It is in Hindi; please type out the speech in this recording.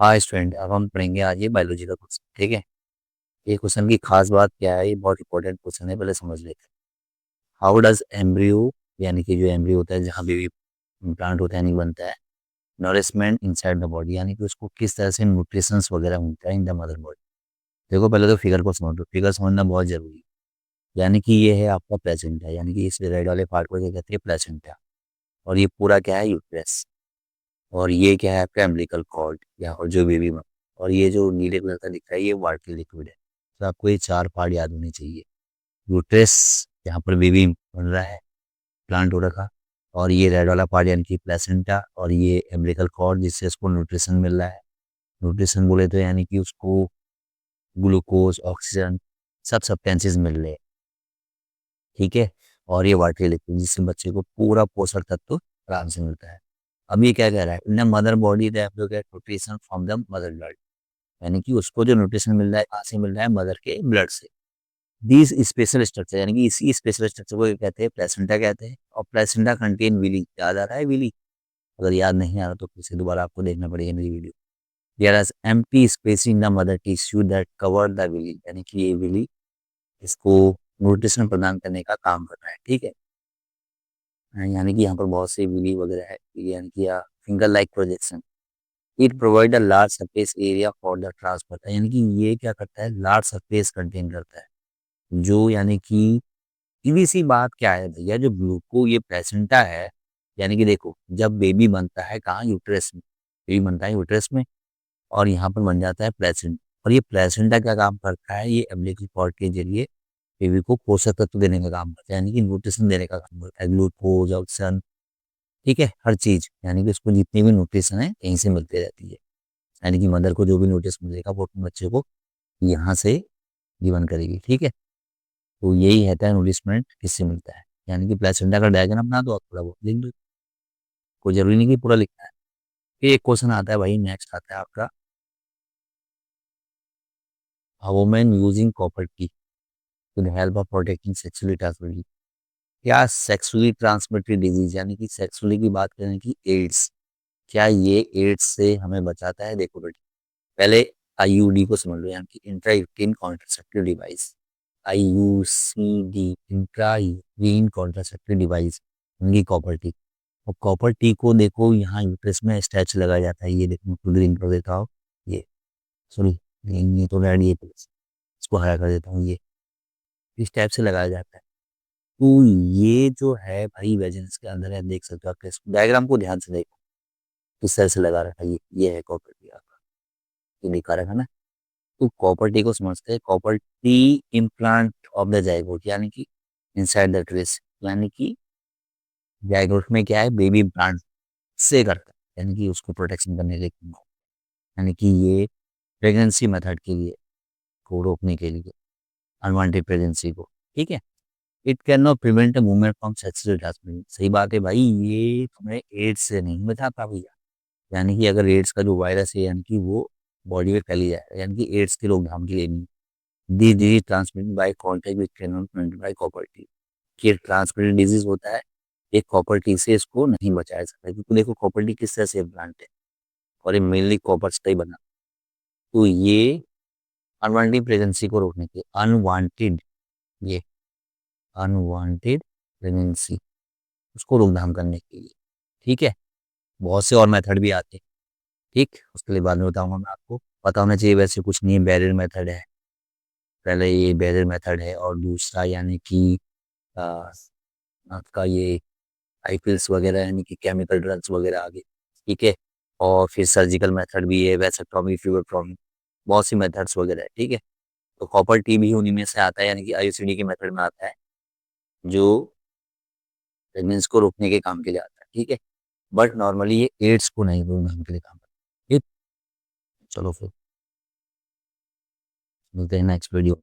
हाँ स्टूडेंट, अब हम पढ़ेंगे आज ये बायोलॉजी का क्वेश्चन। ठीक है, ये क्वेश्चन की खास बात क्या है, ये बहुत इंपॉर्टेंट क्वेश्चन है, पहले समझ लेते हैं। हाउ डज एम्ब्रियो, यानी कि जो एम्ब्रियो होता है जहाँ बेबी प्लांट होता है, नहीं बनता है, नॉरिशमेंट इनसाइड द बॉडी, यानी कि उसको किस तरह से न्यूट्रिशंस वगैरह मिलता है इन द मदर बॉडी। देखो पहले तो फिगर को समझ लो, फिगर समझना बहुत जरूरी है। यानी कि ये है आपका प्लेसेंटा, यानी कि इस रेड वाले पार्ट को क्या कहते हैं, प्लेसेंटा। और ये पूरा क्या है, यूट्रस। और ये क्या है आपका एम्बिलिकल कॉर्ड, या और जो बेबी में, और ये जो नीले कलर का दिख रहा है ये वाटर लिक्विड है। तो आपको ये चार पार्ट याद होने चाहिए। यूट्रस, यहाँ पर बेबी बन रहा है, प्लांट हो रखा। और ये रेड वाला पार्ट यानी कि प्लेसेंटा, और ये एम्बिलिकल कॉर्ड जिससे उसको न्यूट्रिशन मिल रहा है। न्यूट्रिशन बोले तो यानी कि उसको ग्लूकोज, ऑक्सीजन, सब सब्सटेंसेस मिल रहे हैं। ठीक है। और ये वाटर लिक्विड जिससे बच्चे को पूरा पोषक तत्व आराम से मिलता है। अब ये क्या कह रहा है, in mother body the nutrition from the mother blood, यानी कि उसको जो न्यूट्रिशन मिल रहा है कहाँ से मिल रहा है, मदर के ब्लड से। दीज स्पेशल स्ट्रक्चर, यानी कि इसी स्पेशल स्ट्रक्चर को कहते हैं प्लेसेंटा कहते हैं। और प्लेसेंटा कंटेन विली, याद आ रहा है विली? अगर याद नहीं आ रहा तो फिर से दोबारा आपको देखना पड़ेगा मेरी video. There is empty space in the mother tissue that cover the villi, यानी कि ये विली इसको न्यूट्रिशन प्रदान करने का काम कर रहा है। ठीक है। यानी कि यहाँ पर बहुत सी विली वगैरह है, यानी कि finger like projection. It provide a large surface area for the transfer, यानी कि ये क्या करता है, लार्ज सरफेस कंटेन करता है। जो यानी कि सीधी सी बात क्या है भैया, जो ग्लूको ये प्लेसेंटा है, यानी कि देखो जब बेबी बनता है कहाँ, यूट्रस में। बेबी बनता है यूट्रस में, और यहाँ पर बन जाता है प्लेसेंटा। और ये प्लेसेंटा क्या काम करता है, ये अम्बिलिकल कॉर्ड के जरिए बेबी को पोषक तत्व देने का काम करता है, यानी कि न्यूट्रिशन देने का काम करता है, ग्लूकोज, ऑक्सीजन। ठीक है, हर चीज, यानी कि उसको जितनी भी न्यूट्रिशन है यहीं से मिलती रहती है। यानी कि मदर को जो भी न्यूट्रिशन मिलेगा वो अपने बच्चे को यहाँ से गिवन करेगी। ठीक है। तो यही है नूरिशमेंट किससे मिलता है, यानी कि प्लेसेंटा का डायग्राम बना दो और थोड़ा बहुत लिख दो। कोई जरूरी नहीं कि पूरा लिखना है। फिर एक क्वेश्चन आता है भाई, नेक्स्ट आता है आपका, a woman using copper T to the help of protecting sexually transmitted, क्या सेक्सुअली ट्रांसमिटेड डिजीज, यानी कि सेक्सुअली की बात करें कि एड्स, क्या ये एड्स से हमें बचाता है। देखो बेटी, पहले आईयूडी को समझ लो, यानी कि intra uterine contraceptive device. IUCD, intra uterine contraceptive device, उनकी कॉपर टी। और कॉपर टी को देखो यहाँ यूट्रस में स्टैच लगाया जाता है, ये देखो तो ग्रीन कर देता हूँ, ये सॉरी, ये तो रेड, ये इसको हरा कर देता हूँ, ये इस टाइप से लगाया जाता है। तो ये जो है भाई वेजिन्स के अंदर है, देख सकते हो आप डायग्राम को ध्यान से देखो किस तरह से लगा रखा है, ये है कॉपर टी आपका, ये दिखा रखा है ना। तो कॉपर टी को समझते हैं, copper T implant of the zygote, यानी कि इनसाइड द ट्रेस, यानी कि जाइगोट में क्या है, बेबी प्लांट से करता है, यानी कि उसको प्रोटेक्शन करने के लिए, यानी कि ये प्रेगनेंसी मेथड के लिए, को रोकने के लिए, अनवांटेड प्रेगनेंसी को। ठीक है। It can not prevent a woman from sexual transmission, सही बात है भाई, ये तुम्हें एड्स से नहीं बचाता भैया। यानी कि अगर एड्स का जो वायरस है, यानी कि वो बॉडी में फैली जाए, यानी कि एड्स की रोकथाम के लिए नहीं। The disease transmitted by contact with can not prevented by copper T, ये ट्रांसमिटेड डिजीज होता है, एक कॉपर टी से इसको नहीं बचाया सकता, क्योंकि देखो कॉपर टी किस तरह से प्लांट है, और ये मेनली कॉपर से ही बना। तो ये अनवांटेड प्रेगनेंसी को रोकने के, अनवांटेड, ये अनवांटेड प्रेगनेंसी, उसको रोकथाम करने के लिए। ठीक है। बहुत से और मेथड भी आते हैं, ठीक, उसके लिए बाद में बताऊंगा मैं आपको। पता होना चाहिए, वैसे कुछ नहीं है, बैरियर मेथड है, पहले ये बैरियर मेथड है, और दूसरा यानी कि आ, आपका ये आईपीएल्स वगैरह, यानी कि केमिकल ड्रग्स वगैरह आ गए। ठीक है। और फिर सर्जिकल मेथड भी है, वैसेक्टोमी, फ्लूइडेक्टोमी, बहुत सी मेथड्स वगैरह है। ठीक है। तो कॉपर टी भी उन्हीं में से आता है, यानी कि आईयूसीडी के मेथड में आता है, जो प्रेगनेंसी को रोकने के काम के लिए आता है। ठीक है। बट नॉर्मली ये एड्स को नहीं रोकने के लिए काम करता है। ठीक। चलो फिर मिलते हैं नेक्स्ट वीडियो।